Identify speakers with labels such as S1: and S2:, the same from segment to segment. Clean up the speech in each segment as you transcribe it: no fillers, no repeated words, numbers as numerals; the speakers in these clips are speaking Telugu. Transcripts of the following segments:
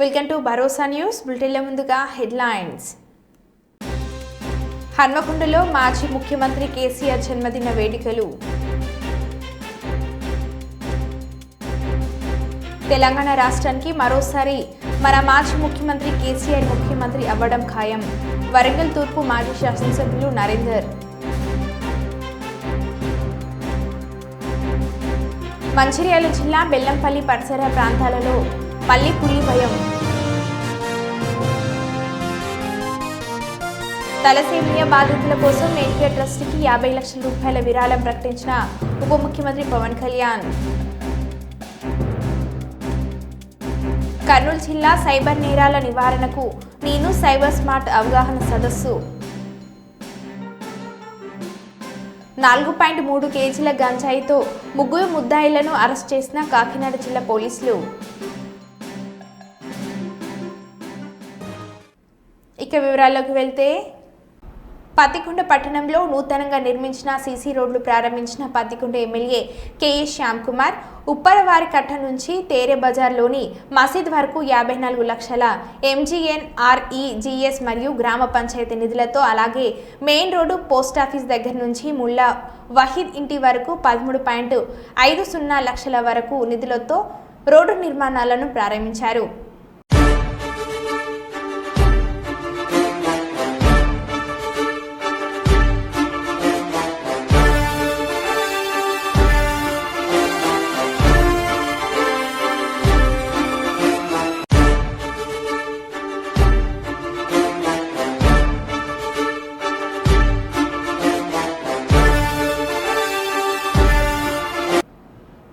S1: వెల్కమ్ టు భరోసా న్యూస్ బులెటిన్ల ముందుగా హెడ్లైన్స్. హన్మకొండలో మాజీ ముఖ్యమంత్రి కేసీఆర్ జన్మదిన వేడుకలు. తెలంగాణ రాష్ట్రానికి మరోసారి మన మాజీ ముఖ్యమంత్రి కేసీఆర్ ముఖ్యమంత్రి అవ్వడం ఖాయం. వరంగల్ తూర్పు మాజీ శాసనసభ్యులు నరేందర్. మంచిర్యాల జిల్లా బెల్లంపల్లి పరిసర ప్రాంతాలలో పల్లి పులి భయం. తలసేమియా బాధితుల కోసం ఎన్టీఆర్ ట్రస్ట్కి 50 లక్షల రూపాయల విరాళం ప్రకటించిన ఉప ముఖ్యమంత్రి పవన్ కళ్యాణ్. కర్నూలు జిల్లా సైబర్ నేరాల నివారణకు నేను సైబర్ స్మార్ట్ అవగాహన సదస్సు. 4.3 కేజీల గంజాయితో 3 ముద్దాయిలను అరెస్ట్ చేసిన కాకినాడ జిల్లా పోలీసులు. ఇక వివరాల్లోకి వెళ్తే, పత్తికొండ పట్టణంలో నూతనంగా నిర్మించిన సీసీ రోడ్లు ప్రారంభించిన పత్తికొండ ఎమ్మెల్యే కేఎస్ శ్యామ్ కుమార్ ఉప్పరవారి కట్ట నుంచి తేరే బజార్లోని మసీద్ వరకు 54 లక్షల MGNREGS మరియు గ్రామ పంచాయతీ నిధులతో, అలాగే మెయిన్ రోడ్డు పోస్టాఫీస్ దగ్గర నుంచి ముల్లా వహీద్ ఇంటి వరకు 13.50 లక్షల వరకు నిధులతో రోడ్డు నిర్మాణాలను ప్రారంభించారు.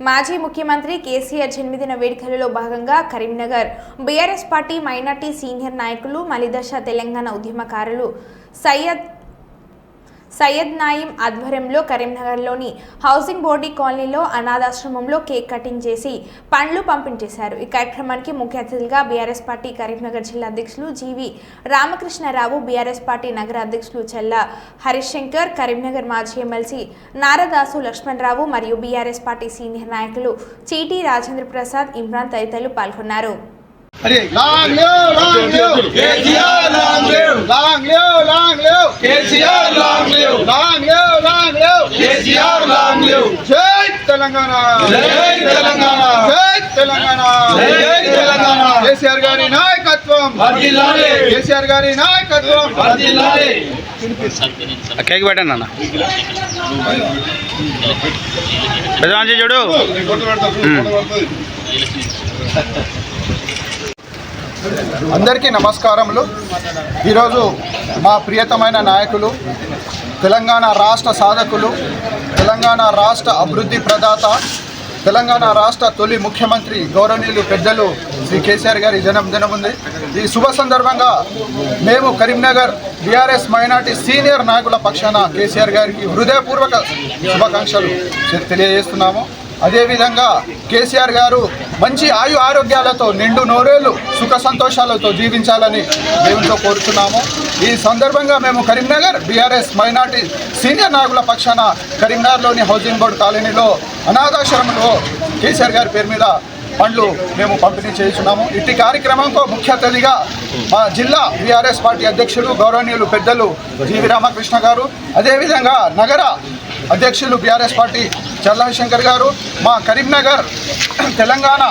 S1: మాజీ ముఖ్యమంత్రి కేసీఆర్ జన్మదిన వేడుకలలో భాగంగా Karimnagar BRS party minority senior నాయకులు మలిదశ తెలంగాణ ఉద్యమకారులు సయ్యద్ నాయిం ఆధ్వర్యంలో కరీంనగర్లోని హౌసింగ్ బోర్డీ కాలనీలో అనాథాశ్రమంలో కేక్ కటింగ్ చేసి పండ్లు పంపిణీ చేశారు. ఈ కార్యక్రమానికి ముఖ్య అతిథులుగా బీఆర్ఎస్ పార్టీ కరీంనగర్ జిల్లా అధ్యక్షులు జీవి రామకృష్ణారావు, బీఆర్ఎస్ పార్టీ నగర అధ్యక్షులు చల్లా హరిశంకర్, కరీంనగర్ మాజీ ఎమ్మెల్సీ నారదాసు లక్ష్మణరావు మరియు బీఆర్ఎస్ పార్టీ సీనియర్ నాయకులు చీటీ రాజేంద్ర ప్రసాద్, ఇమ్రాన్ తదితరులు పాల్గొన్నారు.
S2: Long live KCR, long live, long live, long live KCR, long live, long live, long live KCR, long live. Jai Telangana, Jai Telangana, Jai Telangana, Jai Telangana. KCR గారి నాయకత్వం వర్ధిల్లాలి, KCR గారి నాయకత్వం వర్ధిల్లాలి.
S3: కేక్ పెట్టండి అన్న, పెద్దవాంచి చూడు.
S2: అందరికీ నమస్కారములు. ఈరోజు మా ప్రియతమైన నాయకులు, తెలంగాణ రాష్ట్ర సాధకులు, తెలంగాణ రాష్ట్ర అభివృద్ధి ప్రదాత, తెలంగాణ రాష్ట్ర తొలి ముఖ్యమంత్రి గౌరవనీయులు పెద్దలు శ్రీ కేసీఆర్ గారి జన్మదినం ఉంది. ఈ శుభ సందర్భంగా మేము కరీంనగర్ బీఆర్ఎస్ మైనార్టీ సీనియర్ నాయకుల పక్షాన కేసీఆర్ గారికి హృదయపూర్వక శుభాకాంక్షలు తెలియజేస్తున్నాము. అదేవిధంగా కేసీఆర్ గారు మంచి ఆరోగ్యాలతో నిండు నూరేళ్లు సుఖ సంతోషాలతో జీవించాలని దేవునితో కోరుతున్నాము. ఈ సందర్భంగా మేము కరీంనగర్ బీఆర్ఎస్ మైనార్టీ సీనియర్ నాయకుల పక్షాన కరీంనగర్లోని హౌసింగ్ బోర్డు కాలనీలో అనాథాశ్రమంలో కేసీఆర్ గారి పేరు మీద పండ్లు మేము పంపిణీ చేస్తున్నాము. ఇట్టి కార్యక్రమంతో ముఖ్య అతిథిగా మా జిల్లా బీఆర్ఎస్ పార్టీ అధ్యక్షులు గౌరవనీయులు పెద్దలు జీవి రామకృష్ణ గారు, అదేవిధంగా నగర అధ్యక్షులు బీఆర్ఎస్ పార్టీ చల్లా శంకర్ గారు, మా కరీంనగర్ తెలంగాణ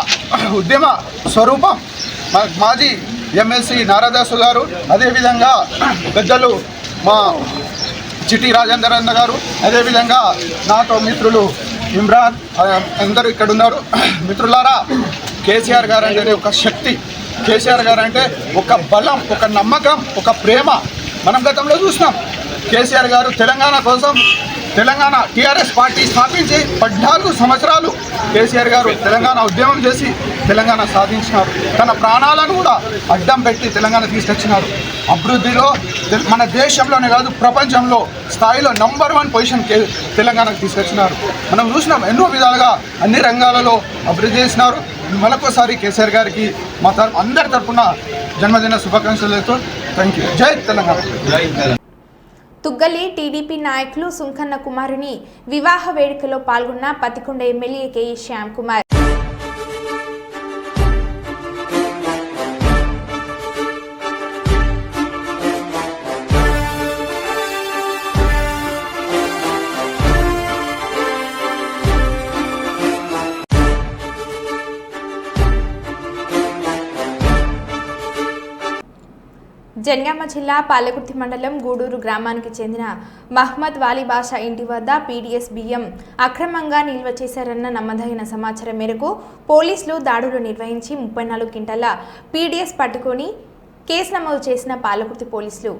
S2: ఉద్యమ స్వరూపం మాజీ ఎమ్మెల్సీ నారదాసు గారు, అదేవిధంగా పెద్దలు మా చిట్టి రాజేందర్ అన్న గారు, అదేవిధంగా నాతో మిత్రులు ఇమ్రాన్, అందరూ ఇక్కడ ఉన్నారు. మిత్రులారా, కేసీఆర్ గారు అంటే ఒక శక్తి, కేసీఆర్ గారు అంటే ఒక బలం, ఒక నమ్మకం, ఒక ప్రేమ. మనం గతంలో చూసినాం కేసీఆర్ గారు తెలంగాణ కోసం తెలంగాణ టీఆర్ఎస్ పార్టీ స్థాపించి 14 సంవత్సరాలు కేసీఆర్ గారు తెలంగాణ ఉద్యమం చేసి తెలంగాణ సాధించినారు. తన ప్రాణాలను కూడా అడ్డం పెట్టి తెలంగాణ తీసుకొచ్చినారు. అభివృద్ధిలో మన దేశంలోనే కాదు ప్రపంచంలో స్థాయిలో నంబర్ 1 పొజిషన్ తెలంగాణకు తీసుకొచ్చినారు. మనం చూసినాం ఎన్నో విధాలుగా అన్ని రంగాలలో అభివృద్ధి చేసినారు. మరొకసారి కేసీఆర్ గారికి మా అందరి తరఫున జన్మదిన శుభాకాంక్షలతో థ్యాంక్ యూ. జై తెలంగాణ.
S1: తుగ్గలి టీడీపీ నాయకులు సుంకన్న కుమారుని వివాహ వేడుకలో పాల్గొన్న పత్తికొండ ఎమ్మెల్యే కేఎస్ శ్యామ్ కుమార్. జనగామ జిల్లా పాలకుర్తి మండలం గూడూరు గ్రామానికి చెందిన మహ్మద్ వాలీ బాషా ఇంటి వద్ద పీడీఎస్ బియ్యం అక్రమంగా నిల్వ చేశారన్న నమ్మదగిన సమాచారం మేరకు పోలీసులు దాడులు నిర్వహించి 34 క్వింటాల పీడీఎస్ పట్టుకొని కేసు నమోదు చేసిన పాలకుర్తి పోలీసులు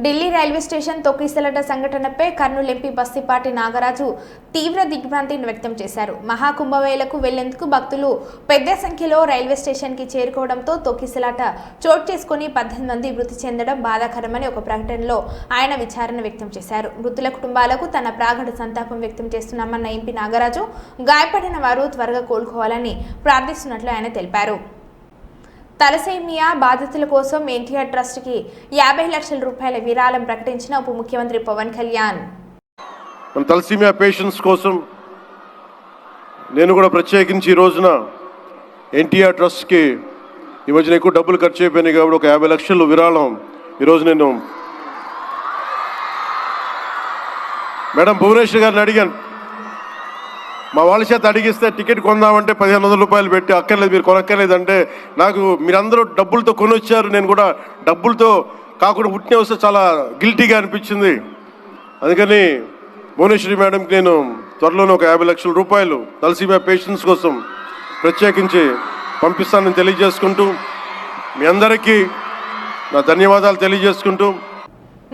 S1: ఢిల్లీ రైల్వే స్టేషన్ తొక్కిసలాట సంఘటనపై కర్నూలు ఎంపీ బస్తిపాటి నాగరాజు తీవ్ర దిగ్భ్రాంతిని వ్యక్తం చేశారు. మహాకుంభమేళకు వెళ్లేందుకు భక్తులు పెద్ద సంఖ్యలో రైల్వే స్టేషన్కి చేరుకోవడంతో తొక్కిసలాట చోటు చేసుకుని 18 మంది మృతి చెందడం బాధాకరమని ఒక ప్రకటనలో ఆయన విచారణ వ్యక్తం చేశారు. మృతుల కుటుంబాలకు తన ప్రాగఢ సంతాపం వ్యక్తం చేస్తున్నామన్న ఎంపీ నాగరాజు గాయపడిన వారు త్వరగా కోలుకోవాలని ప్రార్థిస్తున్నట్లు ఆయన తెలిపారు. తలసేమియా బాధితుల కోసం ఎన్టీఆర్ ట్రస్ట్కి 50 లక్షల రూపాయల విరాళం ప్రకటించిన ఉప ముఖ్యమంత్రి పవన్ కళ్యాణ్.
S4: తలసేమియా పేషెంట్స్ కోసం నేను కూడా ప్రత్యేకించి ఈ రోజున ఎన్టీఆర్ ట్రస్ట్కి ఈ మధ్యన ఎక్కువ డబ్బులు ఖర్చు అయిపోయినాయి కాబట్టి ఒక 50 లక్షలు విరాళం ఈరోజు నేను మేడం భువనేశ్వర్ గారిని అడిగాను. మా వాళ్ళ చేత అడిగిస్తే టికెట్ కొందామంటే 1500 రూపాయలు పెట్టి అక్కర్లేదు, మీరు కొనక్కర్లేదంటే నాకు మీరందరూ డబ్బులతో కొనొచ్చారు, నేను కూడా డబ్బులతో కాకుండా పుట్టిన వస్తే చాలా గిల్టీగా అనిపించింది. అందుకని భువనేశ్వరి మేడంకి నేను త్వరలోనే ఒక 50 లక్షల రూపాయలు తలసేమియా పేషెంట్స్ కోసం ప్రత్యేకించి పంపిస్తానని తెలియజేసుకుంటూ మీ అందరికీ నా ధన్యవాదాలు తెలియజేసుకుంటూ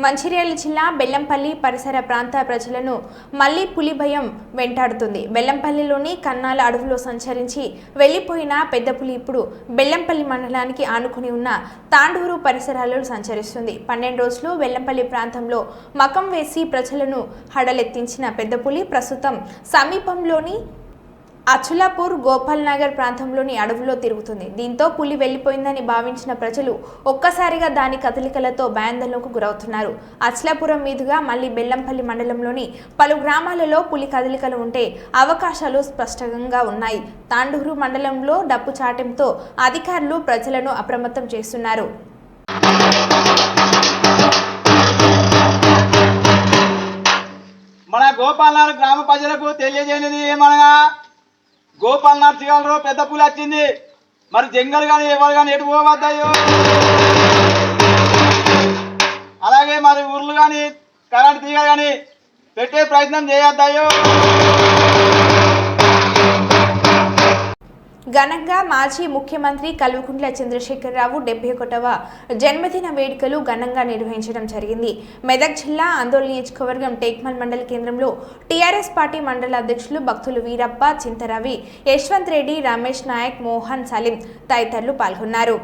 S1: మంచిర్యాల జిల్లా బెల్లంపల్లి పరిసర ప్రాంత ప్రజలను మళ్లీ పులి భయం వెంటాడుతుంది. బెల్లంపల్లిలోని కన్నాల అడవిలో సంచరించి వెళ్లిపోయిన పెద్ద పులి ఇప్పుడు బెల్లంపల్లి మండలానికి ఆనుకుని ఉన్న తాండూరు పరిసరాలలో సంచరిస్తుంది. 12 రోజులు బెల్లంపల్లి ప్రాంతంలో మకం వేసి ప్రజలను హడలెత్తించిన పెద్ద పులి ప్రస్తుతం సమీపంలోని అచులాపూర్ గోపాల్ నగర్ ప్రాంతంలోని అడవులో తిరుగుతుంది. దీంతో పులి వెళ్లిపోయిందని భావించిన ప్రజలు ఒక్కసారిగా దాని కదలికలతో భయాందోళనకు గురవుతున్నారు. అచలాపురం మీదుగా మళ్లీ బెల్లంపల్లి మండలంలోని పలు గ్రామాలలో పులి కదలికలు ఉంటే అవకాశాలు స్పష్టంగా ఉన్నాయి. తాండూరు మండలంలో డప్పు చాటంతో అధికారులు ప్రజలను అప్రమత్తం చేస్తున్నారు.
S5: మన గోపాలనాథ్ గ్రామ ప్రజలకు తెలియజేయనిది ఏమనగా గోపాలనాథ్ శివాలలో పెద్ద పులి వచ్చింది. మరి జంగల్ కానీ ఎవరు కానీ ఎటు పోవద్దాయో, అలాగే మరి ఊర్లు కానీ కరెంట్ తీగ కానీ పెట్టే ప్రయత్నం చేయొద్దాయో.
S1: ఘనంగా మాజీ ముఖ్యమంత్రి కల్వకుంట్ల చంద్రశేఖరరావు 71వ జన్మదిన వేడుకలు ఘనంగా నిర్వహించడం జరిగింది. మెదక్ జిల్లా ఆందోళన నియోజకవర్గం టేక్మల్ మండల కేంద్రంలో టీఆర్ఎస్ పార్టీ మండల అధ్యక్షులు భక్తులు వీరప్ప, చింతరవి, యశ్వంత్ రెడ్డి, రమేష్ నాయక్, మోహన్, సలీం తదితరులు పాల్గొన్నారు.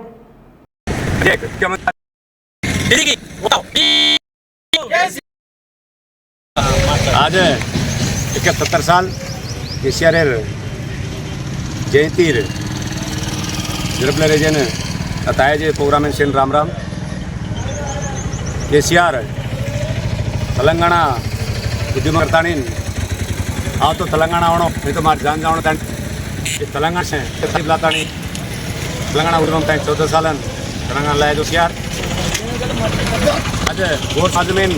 S6: जयंती रीजन बताया जे प्रोग्राम सेन राम राम केसीआर तेलंगाणा उद्यमकर्ता आओ तो तेलंगाणा आवणो नहीं तो मार जान जावण तेलंगाणा से तेलंगाणा उद्यम 14 साल तेलंगाणा लाया केसीआर आज वोट माध्यमेन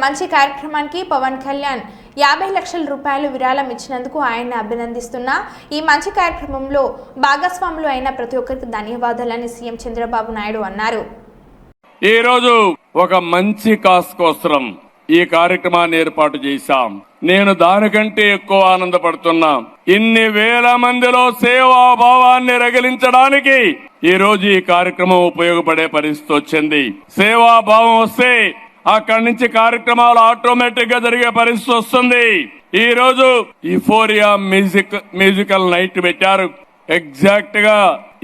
S1: మంచి కార్యక్రమానికి పవన్ కళ్యాణ్ 50 లక్షల రూపాయలు విరాళం ఇచ్చినందుకు ఆయన అభినందిస్తున్నా ఈ మంచి కార్యక్రమంలో భాగస్వాములు అయిన ప్రతి ఒక్కరికి ధన్యవాదాలని సీఎం చంద్రబాబు నాయుడు అన్నారు.
S7: ఈ రోజు ఒక మంచి కాస్ కోసం ఈ కార్యక్రమాన్ని ఏర్పాటు చేశాం. నేను దానికంటే ఎక్కువ ఆనందపడుతున్నా. ఇన్ని వేల మందిలో సేవా భావాన్ని రగిలించడానికి ఈ రోజు ఈ కార్యక్రమం ఉపయోగపడే పరిస్థితి వచ్చింది. సేవా భావం వస్తే అక్కడి నుంచి కార్యక్రమాలు ఆటోమేటిక్ గా జరిగే పరిస్థితి వస్తుంది. ఈ రోజు యుఫోరియా మ్యూజికల్ నైట్ పెట్టారు. ఎగ్జాక్ట్ గా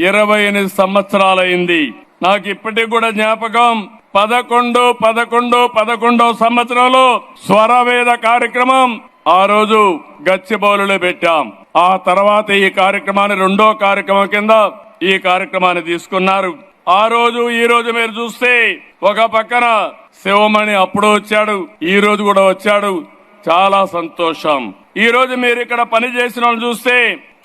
S7: 28 సంవత్సరాలైంది. నాకు ఇప్పటికి కూడా జ్ఞాపకం 11 సంవత్సరంలో స్వరవేద కార్యక్రమం ఆ రోజు గచ్చిబౌలిలో పెట్టాం. ఆ తర్వాత ఈ కార్యక్రమాన్ని రెండో కార్యక్రమం కింద ఈ కార్యక్రమాన్ని తీసుకున్నారు. ఆ రోజు ఈ రోజు మీరు చూస్తే ఒక పక్కన శివమణి అప్పుడు వచ్చాడు, ఈ రోజు కూడా వచ్చాడు. చాలా సంతోషం. ఈ రోజు మీరు ఇక్కడ పని చేసిన వాళ్ళు చూస్తే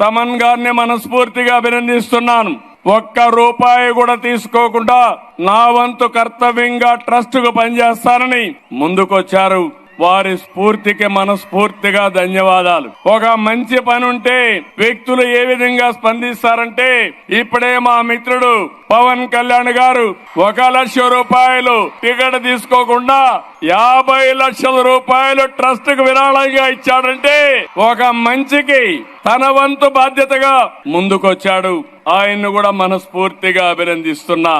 S7: తమన్ గారిని మనస్ఫూర్తిగా అభినందిస్తున్నాను. ఒక్క రూపాయి కూడా తీసుకోకుండా నా వంతు కర్తవ్యంగా ట్రస్ట్ కు పనిచేస్తానని ముందుకొచ్చారు. వారి స్ఫూర్తికి మనస్ఫూర్తిగా ధన్యవాదాలు. ఒక మంచి పని ఉంటే వ్యక్తులు ఏ విధంగా స్పందిస్తారంటే ఇప్పుడే మా మిత్రుడు పవన్ కళ్యాణ్ గారు 1 లక్ష రూపాయలు టికెట్ తీసుకోకుండా 50 లక్షల రూపాయలు ట్రస్ట్ కు విరాళంగా ఇచ్చాడంటే ఒక మంచికి తన వంతు బాధ్యతగా ముందుకొచ్చాడు. ఆయన్ను కూడా మనస్ఫూర్తిగా అభినందిస్తున్నా.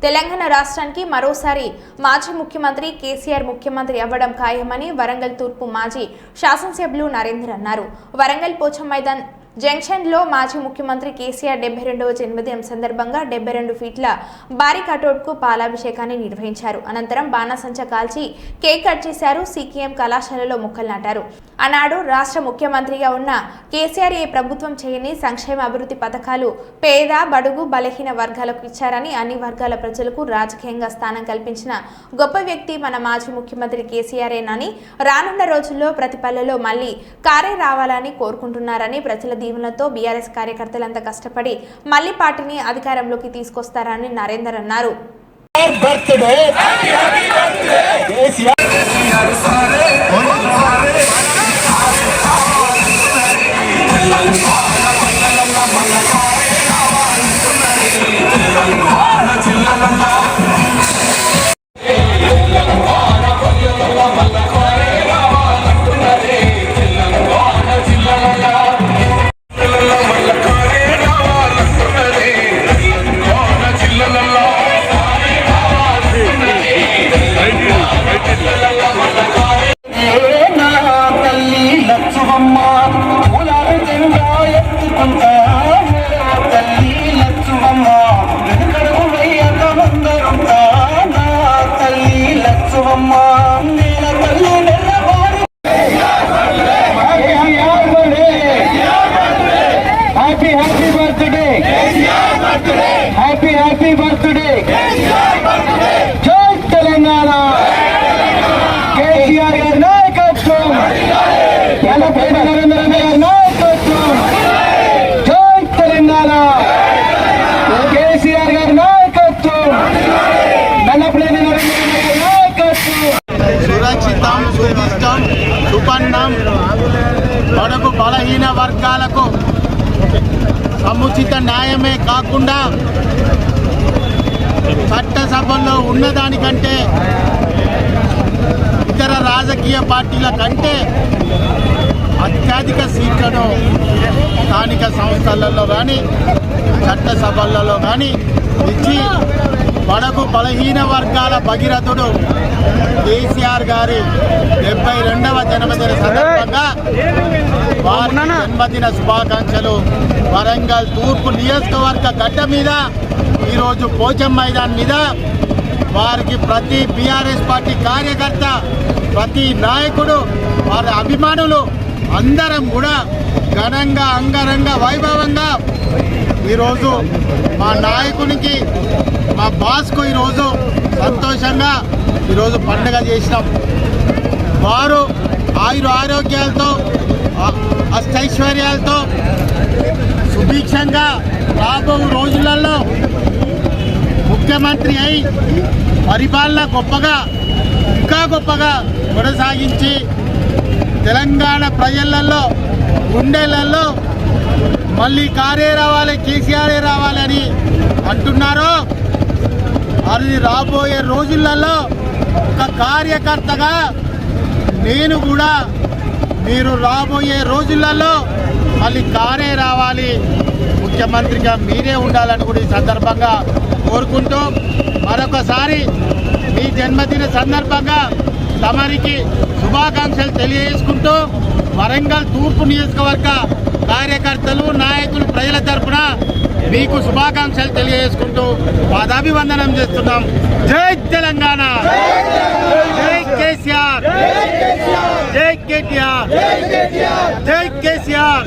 S1: తెలంగాణ రాష్ట్రానికి మరోసారి మాజీ ముఖ్యమంత్రి కేసీఆర్ ముఖ్యమంత్రి అవ్వడం ఖాయమని వరంగల్ తూర్పు మాజీ శాసనసభ్యులు నరేందర్ అన్నారు. వరంగల్ పోచం మైదాన్ జంక్షన్ లో మాజీ ముఖ్యమంత్రి కేసీఆర్ 72వ జన్మదినం సందర్భంగా 72 ఫీట్ల భారీ కటౌట్ కు పాలాభిషేకాన్ని నిర్వహించారు. అనంతరం బాణాసంచా కాల్చి కేక్ కట్ చేశారు. సీకేఎం కళాశాలలో మొక్కలు నాటారు. ఆనాడు రాష్ట్ర ముఖ్యమంత్రిగా ఉన్న కేసీఆర్ ఏ ప్రభుత్వం చేయని సంక్షేమ అభివృద్ధి పథకాలు పేద బడుగు బలహీన వర్గాలకు ఇచ్చారని, అన్ని వర్గాల ప్రజలకు రాజకీయంగా స్థానం కల్పించిన గొప్ప వ్యక్తి మన మాజీ ముఖ్యమంత్రి కేసీఆర్ఏనని, రానున్న రోజుల్లో ప్రతి పల్లెలో మళ్లీ కారే రావాలని కోరుకుంటున్నారని, ప్రజల దీవెనలతో బీఆర్ఎస్ కార్యకర్తలంతా కష్టపడి మళ్లీ పార్టీని అధికారంలోకి తీసుకొస్తారని నరేందర్ అన్నారు.
S8: హ్యాపీ బర్త్డే జై తెలంగాణ. కేసీఆర్ గారి నాయకత్వం, నల్లపల్లి నరేంద్ర గారి నాయకత్వం. జై తెలంగాణ. కేసీఆర్ గారి నాయకత్వం, నల్లపల్లి నరేంద్ర గారి నాయకత్వం.
S2: సురక్షితం, సుదిష్టం, సుపన్నం, బడుగు బలహీన వర్గాలకు సముచిత న్యాయమే కాకుండా చట్టసభల్లో ఉన్నదానికంటే ఇతర రాజకీయ పార్టీల కంటే అత్యధిక సీట్లను స్థానిక సంస్థలలో కానీ చట్టసభలలో కానీ ఇచ్చి బడుగు బలహీన వర్గాల భగీరథుడు కేసీఆర్ గారి 72వ జన్మదిన సందర్భంగా వారి జన్మదిన శుభాకాంక్షలు. వరంగల్ తూర్పు నియోజకవర్గ గడ్డ మీద ఈరోజు పోచం మైదాన్ మీద వారికి ప్రతి బీఆర్ఎస్ పార్టీ కార్యకర్త, ప్రతి నాయకుడు, వారి అభిమానులు అందరం కూడా ఘనంగా అంగరంగ వైభవంగా ఈరోజు మా నాయకునికి, మా బాస్కు ఈరోజు సంతోషంగా ఈరోజు పండుగ చేసినాం. వారు ఆరోగ్యాలతో అష్టైశ్వర్యాలతో సుభిక్షంగా రాబో రోజులలో ముఖ్యమంత్రి అయి పరిపాలన గొప్పగా
S9: ఇంకా గొప్పగా కొనసాగించి తెలంగాణ ప్రజలలో గుండెలలో మళ్ళీ కారే రావాలి, కేసీఆరే రావాలని అంటున్నారో అది రాబోయే రోజులలో ఒక కార్యకర్తగా నేను కూడా మీరు రాబోయే రోజులలో మళ్ళీ కారే రావాలి, ముఖ్యమంత్రిగా మీరే ఉండాలని కూడా ఈ సందర్భంగా కోరుకుంటూ మరొకసారి మీ జన్మదిన సందర్భంగా తమరికి శుభాకాంక్షలు తెలియజేసుకుంటూ వరంగల్ తూర్పు నియోజకవర్గ కార్యకర్తలు నాయకులు ప్రజల తరఫున మీకు శుభాకాంక్షలు తెలియజేసుకుంటూ పాదాభివందనం చేస్తున్నాం. జై తెలంగాణ, జై కేసీఆర్, జై కేటీఆర్, జై కేసీఆర్.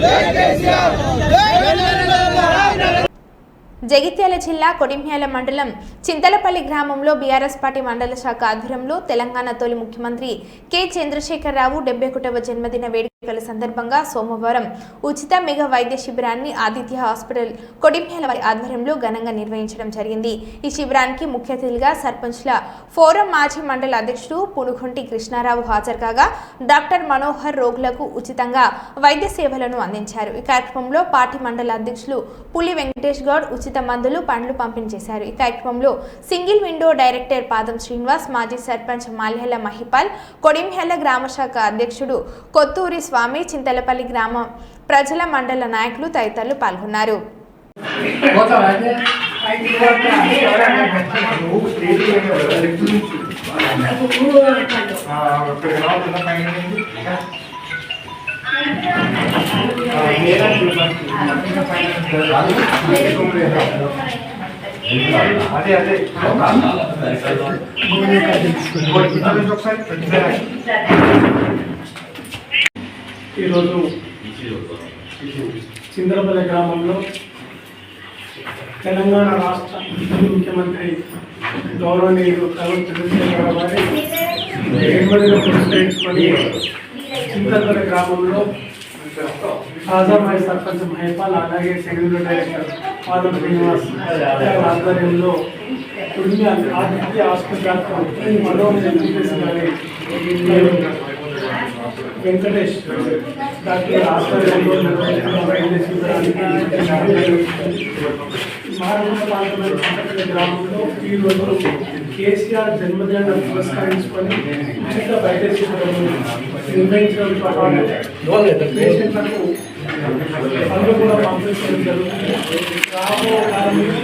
S1: జగిత్యాల జిల్లా కొడిమ్యాల మండలం చింతలపల్లి గ్రామంలో బీఆర్ఎస్ పార్టీ మండల శాఖ ఆధ్వర్యంలో తెలంగాణ తొలి ముఖ్యమంత్రి కె చంద్రశేఖరరావు 71వ జన్మదిన వేడుకల సందర్భంగా సోమవారం ఉచిత మెగా వైద్య శిబిరాన్ని ఆదిత్య హాస్పిటల్ కొడిమ్యాల వారి ఆధ్వర్యంలో ఘనంగా నిర్వహించడం జరిగింది. ఈ శిబిరానికి ముఖ్య అతిథిగా సర్పంచ్ల ఫోరం మాజీ మండల అధ్యక్షుడు పునుగొంటి కృష్ణారావు హాజరు కాగా డాక్టర్ మనోహర్ రోగులకు ఉచితంగా వైద్య సేవలను అందించారు. ఈ కార్యక్రమంలో పార్టీ మండల అధ్యక్షులు పులి వెంకటేష్ గౌడ్ ఉచిత మందులు పండ్లు పంపిణీ చేశారు. ఈ కార్యక్రమంలో సింగిల్ విండో డైరెక్టర్ పాదం శ్రీనివాస్, మాజీ సర్పంచ్ మాల్యాల మహిపాల్, కొడిమ్యాల గ్రామ శాఖ అధ్యక్షుడు కొత్తూరి స్వామి, చింతలపల్లి గ్రామ ప్రజల మండల నాయకులు తదితరులు పాల్గొన్నారు.
S10: ఈరోజు చింతలపల్లి గ్రామంలో తెలంగాణ రాష్ట్ర ముఖ్యమంత్రి గౌరవనీయులు చంద్రశేఖర వారి జన్మదిన పురస్కరించుకొని చింతలపల్లి గ్రామంలో తాజామాజీ సర్పంచ్ మహిపాల్, అలాగే సెక్రటరీ డైరెక్టర్ పాదం శ్రీనివాస్ ఆధ్వర్యంలో ఆదిత్య హాస్పిటల్ వెంకటేష్ డాక్టర్ ఆధ్వర్యంలో గ్రామంలో ఈరోజు కేసీఆర్ జన్మదిన పురస్కరించుకొని ఉచిత వైద్య శిబిరం నిర్వహించడంతో పాటు పేషెంట్లకు పనులు కూడా పంపించడం జరుగుతుంది. రాబోయే కాలంలో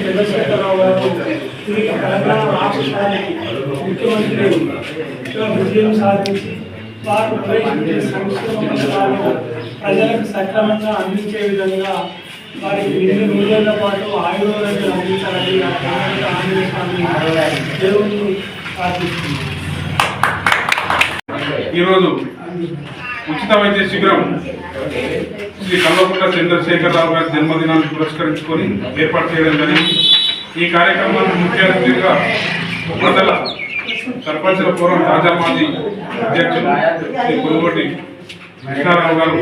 S10: చంద్రశేఖరరావు గారు తెలంగాణ రాష్ట్రానికి ముఖ్యమంత్రిగా విజయం సాధించి వారు ప్రవేశించే సంక్షేమ పథకాలు ప్రజలకు సక్రమంగా అందించే విధంగా వారికి 2 రోజుల పాటు ఆయుర్వేదాన్ని అందించాలని దేవుని ప్రార్థిస్తుంది.
S7: ఈరోజు ఉచిత వైద్య శిబిరం శ్రీ కల్వకుంట్ల చంద్రశేఖరరావు గారి జన్మదినాన్ని పురస్కరించుకొని ఏర్పాటు చేయడం జరిగింది. ఈ కార్యక్రమానికి ముఖ్య అతిథిగా మండల సర్పంచుల ఫోరం తాజా మాజీ అధ్యక్షులు శ్రీ పునుగొంటి కృష్ణారావు గారు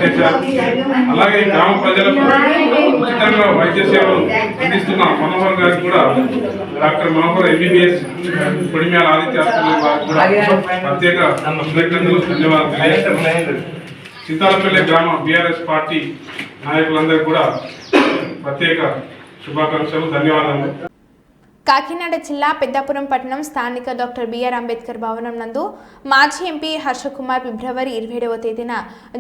S7: చేశారు. అలాగే గ్రామ ప్రజలకు ఉచితంగా వైద్య సేవలు అందిస్తున్న మనోహర్ గారికి కూడా doctor Manohar MBBS Kodimyala Aditya hospital వారికి కూడా ప్రత్యేక కృతజ్ఞతలు, ధన్యవాదాలు. చింతలపల్లి గ్రామ BRS పార్టీ నాయకులందరికీ కూడా ప్రత్యేక శుభాకాంక్షలు, ధన్యవాదాలు.
S1: కాకినాడ జిల్లా పెద్దాపురం పట్టణం స్థానిక డాక్టర్ బిఆర్ అంబేద్కర్ భవనం నందు మాజీ ఎంపీ హర్షకుమార్ ఫిబ్రవరి 27వ తేదీన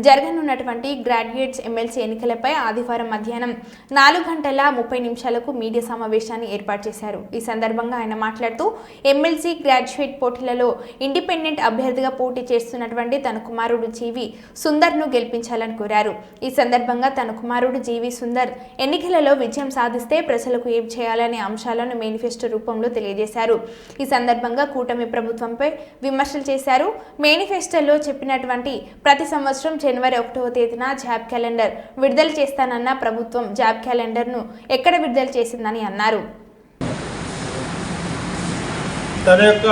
S1: జరగనున్నటువంటి గ్రాడ్యుయేట్స్ ఎమ్మెల్సీ ఎన్నికలపై ఆదివారం మధ్యాహ్నం 4:30 మీడియా సమావేశాన్ని ఏర్పాటు చేశారు. ఈ సందర్భంగా ఆయన మాట్లాడుతూ ఎమ్మెల్సీ గ్రాడ్యుయేట్ పోటీలలో ఇండిపెండెంట్ అభ్యర్థిగా పోటీ చేస్తున్నటువంటి తన కుమారుడు జీవి సుందర్ను గెలిపించాలని కోరారు. ఈ సందర్భంగా తన కుమారుడు జీవి సుందర్ ఎన్నికలలో విజయం సాధిస్తే ప్రజలకు ఏం చేయాలనే అంశాలను మేనిఫెస్టో రూపంలో తెలియజేశారు. ఈ సందర్భంగా కూటమి ప్రభుత్వంపై విమర్శలు చేశారు. మేనిఫెస్టోలో చెప్పినటువంటి ప్రతి సంవత్సరం జనవరి 1వ తేదీన జాబ్ క్యాలెండర్ విడుదల చేస్తానన్న ప్రభుత్వం జాబ్ క్యాలెండర్ను ఎక్కడ విడుదల చేసిందని అన్నారు.
S11: తన యొక్క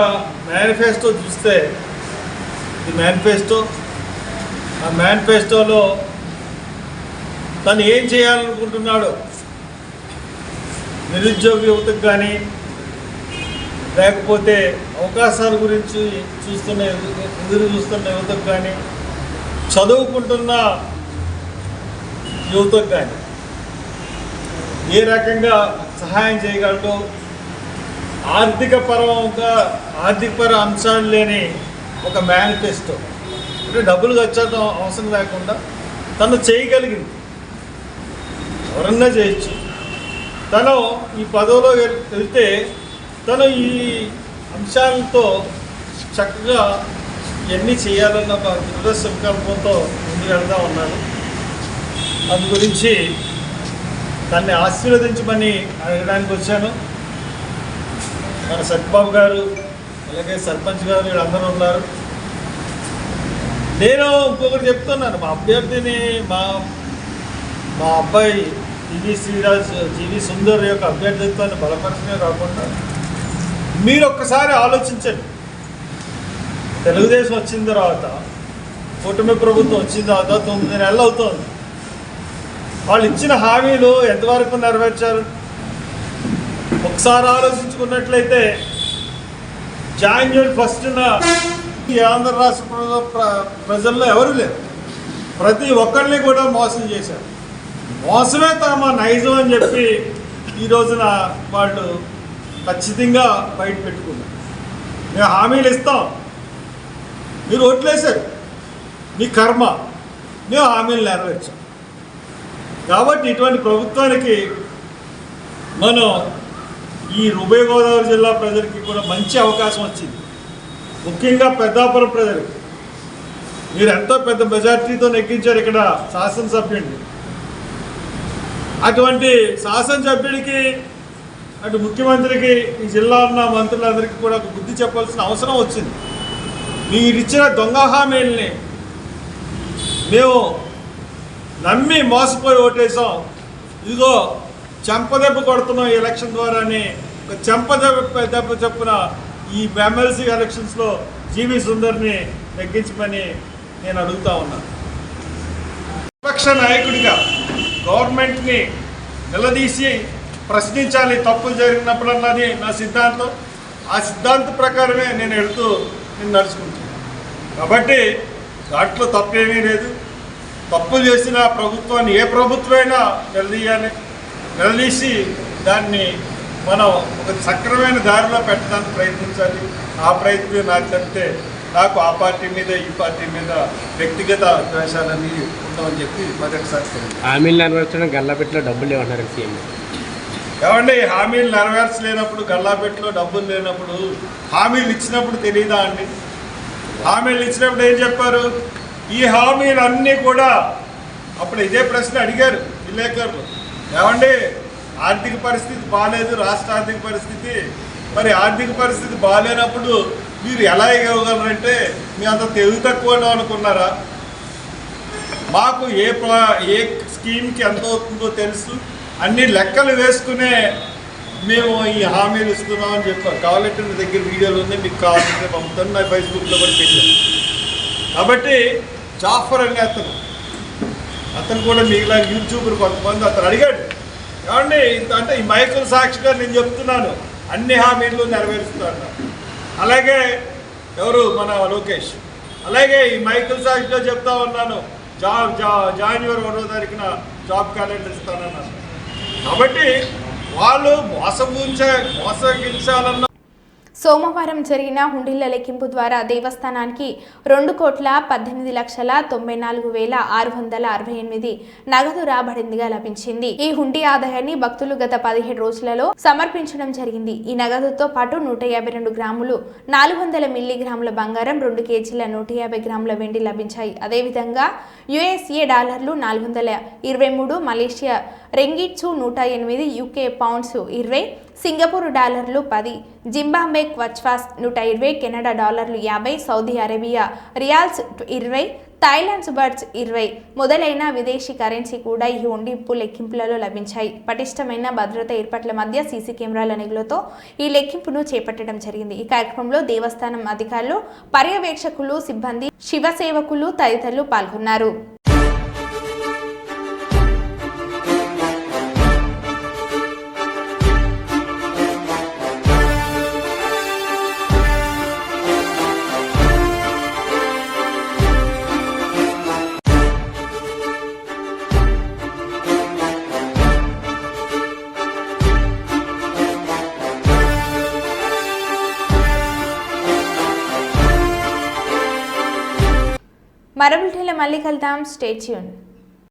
S11: మేనిఫెస్టో చూస్తే ఈ మేనిఫెస్టోలో తను ఏం చేయాలనుకుంటున్నాడో నిరుద్యోగ యువతకు కానీ లేకపోతే అవకాశాల గురించి ఎదురు చూస్తున్న యువతకు కానీ, చదువుకుంటున్న యువతకు కానీ ఏ రకంగా సహాయం చేయగలడో, ఆర్థికపర అంశాలు లేని ఒక మేనిఫెస్టో, అంటే డబ్బులు ఖర్చు అవసరం లేకుండా తను చేయగలిగింది. ఎవరన్నా చేయొచ్చు. తను ఈ పదవిలో వెళ్తే తను ఈ అంశాలతో చక్కగా ఎన్ని చేయాలన్న ఒక దృఢ సంకల్పంతో ముందుకు వెళ్తూ ఉన్నాను. అందు గురించి దాన్ని ఆశీర్వదించమని అడగడానికి వచ్చాను. మన సత్యబాబు గారు, అలాగే సర్పంచ్ గారు, వీళ్ళందరూ ఉన్నారు. నేను ఇంకొకటి చెప్తున్నాను, మా అభ్యర్థిని మా అబ్బాయి జీవి సుందర్ యొక్క అభ్యర్థిత్వాన్ని బలపరచమే కాకుండా మీరు ఒక్కసారి ఆలోచించండి. తెలుగుదేశం వచ్చిన తర్వాత, కూటమి ప్రభుత్వం వచ్చిన తర్వాత 9 నెలలు అవుతుంది. వాళ్ళు ఇచ్చిన హామీలు ఎంతవరకు నెరవేర్చారు? ఒకసారి ఆలోచించుకున్నట్లయితే జాన్యువరి 1న ఈ ఆంధ్ర రాష్ట్ర ప్రజల్లో ఎవరు లేరు. ప్రతి ఒక్కరిని కూడా మోసం చేశారు. మోసమే తమ నైజం అని చెప్పి ఈ రోజున వాళ్ళు ఖచ్చితంగా బయట పెట్టుకున్నారు. మేము హామీలు ఇస్తాం, మీరు ఓట్లేశారు, మీ కర్మ, మేము హామీలు నెరవేర్చాం. కాబట్టి ఇటువంటి ప్రభుత్వానికి మనం ఈ ఉభయ గోదావరి జిల్లా ప్రజలకి కూడా మంచి అవకాశం వచ్చింది. ముఖ్యంగా పెద్దాపురం ప్రజలకి మీరు ఎంతో పెద్ద మెజార్టీతో నెగ్గించారు ఇక్కడ శాసనసభ్యుడిని. అటువంటి శాసనసభ్యుడికి, అటు ముఖ్యమంత్రికి, ఈ జిల్లా ఉన్న మంత్రులందరికీ కూడా ఒక బుద్ధి చెప్పాల్సిన అవసరం వచ్చింది. మీరిచ్చిన దొంగ హామీల్ని మేము నమ్మి మోసపోయి ఓటేసాం. ఇదిగో చెంపదెబ్బ కొడుతున్నాం ఈ ఎలక్షన్ ద్వారాని ఒక చెంపదెబ్బ చొప్పున ఈ ఎమ్మెల్సీ ఎలక్షన్స్లో జీవి సుందర్ని నెగ్గించమని నేను అడుగుతా ఉన్నాను. విపక్ష నాయకుడిగా గవర్నమెంట్ని నిలదీసి ప్రశ్నించాలి తప్పులు జరిగినప్పుడన్నది నా సిద్ధాంతం. ఆ సిద్ధాంత ప్రకారమే నేను నడుచుకుంటాను. కాబట్టి దాంట్లో తప్పేమీ లేదు. తప్పులు చేసిన ప్రభుత్వాన్ని ఏ ప్రభుత్వమైనా నిలదీసి దాన్ని మనం ఒక సక్రమైన దారిలో పెట్టడానికి ప్రయత్నించాలి. ఆ ప్రయత్నం నాకు చెప్తే నాకు ఆ పార్టీ మీద ఈ పార్టీ మీద వ్యక్తిగత ద్వేషాలన్నీ ఉండవని చెప్పి మొదటిసారి
S3: హామీలు నెరవేర్చడం గల్లాపెట్టిలో డబ్బులు లేవన్నారు సీఎం.
S11: ఏమండి, హామీలు నెరవేర్చలేనప్పుడు, గల్లాపెట్లో డబ్బులు లేనప్పుడు హామీలు ఇచ్చినప్పుడు తెలియదా అండి? హామీలు ఇచ్చినప్పుడు ఏం చెప్పారు? ఈ హామీలన్నీ కూడా అప్పుడు ఇదే ప్రశ్న అడిగారు విలేకరులు. ఏమండి, ఆర్థిక పరిస్థితి బాగాలేదు, రాష్ట్ర ఆర్థిక పరిస్థితి. మరి ఆర్థిక పరిస్థితి బాగాలేనప్పుడు మీరు ఎలా ఇవ్వగలరంటే మీ అంత తెలివి తక్కువ అనుకున్నారా? మాకు ఏ స్కీమ్కి ఎంత అవుతుందో తెలుసు, అన్ని లెక్కలు వేసుకునే మేము ఈ హామీలు ఇస్తున్నామని చెప్పారు. కావాలంటే నా దగ్గర వీడియోలు ఉంది, మీకు కావాలంటే పంపుతాను, నా ఫేస్బుక్లో కూడా పెట్టాను. కాబట్టి జాఫర్ అనే అతను కూడా మిగిలిన యూట్యూబర్ కొంతమంది అతను అడిగాడు, ఏమండి అంటే ఈ మైకుల సాక్షిగా నేను చెప్తున్నాను అన్ని హామీలు నెరవేరుస్తాను. అలాగే ఎవరు మన లోకేష్, అలాగే ఈ మైకుల సాక్షిగా చెప్తా ఉన్నాను జాన్యువరి 1వ తారీఖున జాబ్ క్యాలెండర్ ఇస్తానన్నాను. కాబట్టి వాళ్ళు మోసగించాలన్న
S1: సోమవారం జరిగిన హుండీల లెక్కింపు ద్వారా దేవస్థానానికి 2,18,94,668 నగదు రాబడిందిగా లభించింది. ఈ హుండీ ఆదాయాన్ని భక్తులు గత 17 రోజులలో సమర్పించడం జరిగింది. ఈ నగదుతో పాటు 152 గ్రాములు 400 మిల్లీగ్రాముల బంగారం, 2 కేజీల 150 గ్రాముల వెండి లభించాయి. అదేవిధంగా USA డాలర్లు 423, మలేషియా రెంగిట్సు 108, UK పౌండ్స్ 20, సింగపూర్ డాలర్లు 10, జింబాబ్వే క్వచ్వాస్ 120, కెనడా డాలర్లు 50, Saudi Arabia riyals 20, Thailand birds 20 మొదలైన విదేశీ కరెన్సీ కూడా ఈ హుండీపు లెక్కింపులలో లభించాయి. పటిష్టమైన భద్రత ఏర్పాట్ల మధ్య సీసీ కెమెరాల నిఘులతో ఈ లెక్కింపును చేపట్టడం జరిగింది. ఈ కార్యక్రమంలో దేవస్థానం అధికారులు, పర్యవేక్షకులు, సిబ్బంది, శివ సేవకులు తదితరులు పాల్గొన్నారు. మరో బులెటిన్లో మళ్ళీ కలుద్దాం. Stay tune.